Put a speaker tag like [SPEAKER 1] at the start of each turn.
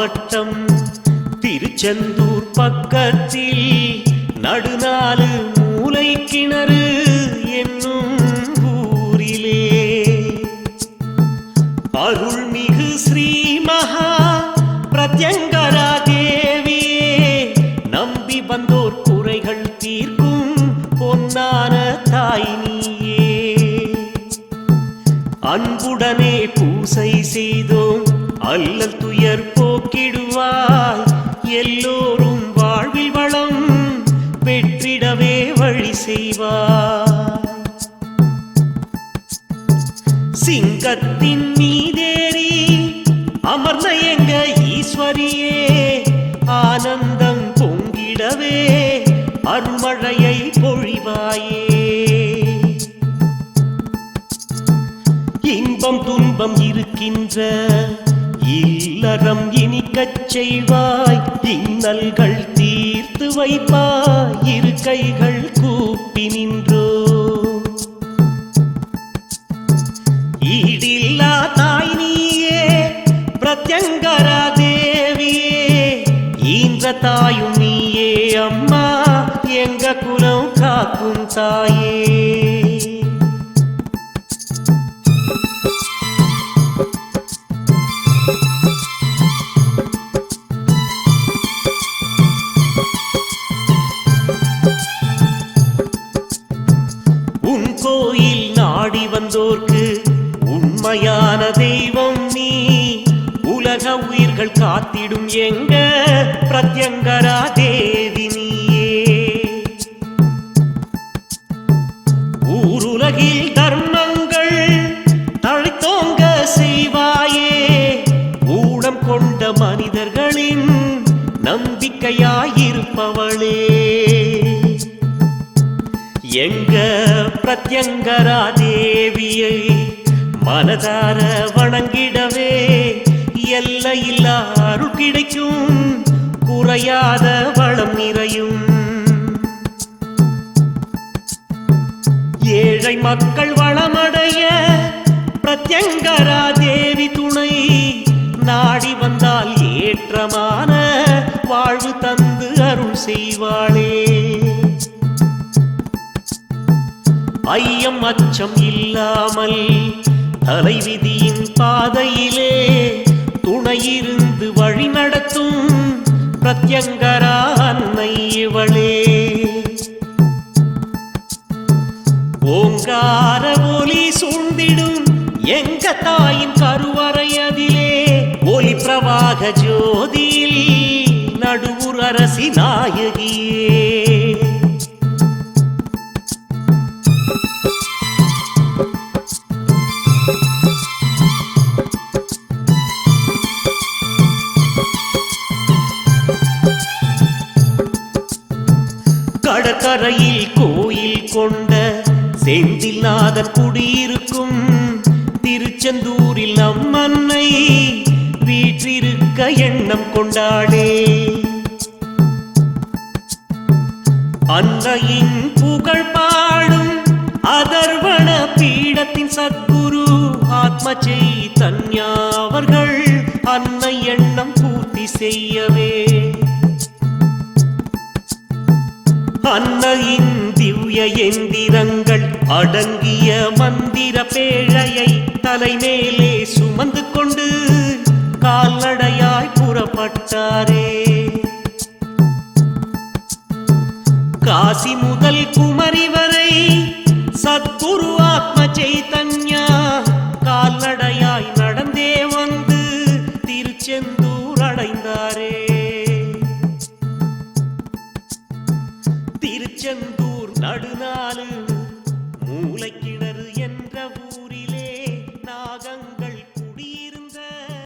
[SPEAKER 1] மாவட்டம் திருச்செந்தூர் பக்கத்தில் நடுநாலு மூலை கிணறு என்னும் ஊரிலே அருள்மிகு ஸ்ரீ மகா பிரத்யங்கரா தேவியே நம்பி வந்தோர் குறைகள் தீர்க்கும் பொன்னான தாய் நீயே. அன்புடனே பூசை செய்தோம் அல்லல் துயர் போக்கிடுவாய், எல்லோரும் வாழ்வில் வளம் பெற்றிடவே வழி செய்வாய். சிங்கத்தின் மீதேறி அமர்ந்த எங்க ஈஸ்வரியே ஆனந்தம் பொங்கிடவே அருள்மழையை பொழிவாயே. இன்பம் துன்பம் இருக்கின்ற இல்லறம் இனிக்கச் செய்வாய், இன்னல்கள் தீர்த்து வைப்பாய், இரு கைகள் கூப்பி நின்றோ. ஈடில்லா தாய் நீயே பிரத்யங்கரா தேவியே, ஈன்ற தாயும் நீயே அம்மா எங்க குலம் காக்கும் தாயே. உன் கோயில் நாடி வந்தோர்க்கு உண்மையான தெய்வம் நீ, உலக உயிர்கள் காத்திடும் எங்க பிரத்யங்கரா தேவி நீயே. ஊருலகில் தர்மங்கள் தழைத்தோங்க செய்வாயே, ஊடம் கொண்ட மனிதர்களின் நம்பிக்கையாயிருப்பவளே. எங்க பிரத்யங்கரா தேவியை மனதார வணங்கிடவே எல்லையில்லா அருள் கிடைக்கும், குறையாத வளம் நிறையும். ஏழை மக்கள் வளமடைய பிரத்யங்கரா தேவி துணை, நாடி வந்தால் ஏற்றமான வாழ்வு தந்து அருள் செய்வாளே. ஐயம் அச்சம் இல்லாமல் தலைவிதியின் பாதையிலே துணையிருந்து வழி நடத்தும் பிரத்யங்கரா அன்னை இவளே. ஓங்கார ஒலி சூழ்ந்திடும் எங்க தாயின் கருவறை, அதிலே ஒலி பிரவாக ஜோதியில் நடுவுர் அரசி நாயகியே. கடற்கரையில் கோயில் கொண்ட செந்தில்நாதன் குடியிருக்கும் திருச்செந்தூரில் நம் அன்னை வீற்றிருக்க எண்ணம் கொண்டாடே. அன்னையின் புகழ் பாடும் அதர்வண பீடத்தின் சத்குரு ஆத்ம சைதன்யா அவர்கள் அன்னை எண்ணம் பூர்த்தி செய்யவே அன்னையின் திவ்ய எந்திரங்கள் அடங்கிய மந்திர பேழையை தலைமேலே சுமந்து கொண்டு கால்நடையாய் புறப்பட்டாரே. காசி முதல் குமரி வரை சத்குரு ஆத்ம சைதன்யா கால்நடையாய் நடந்தே வந்து திருச்செந்தூர் அடைந்தாரே. திருச்செந்தூர் நடுநாலு மூலை கிணறு என்ற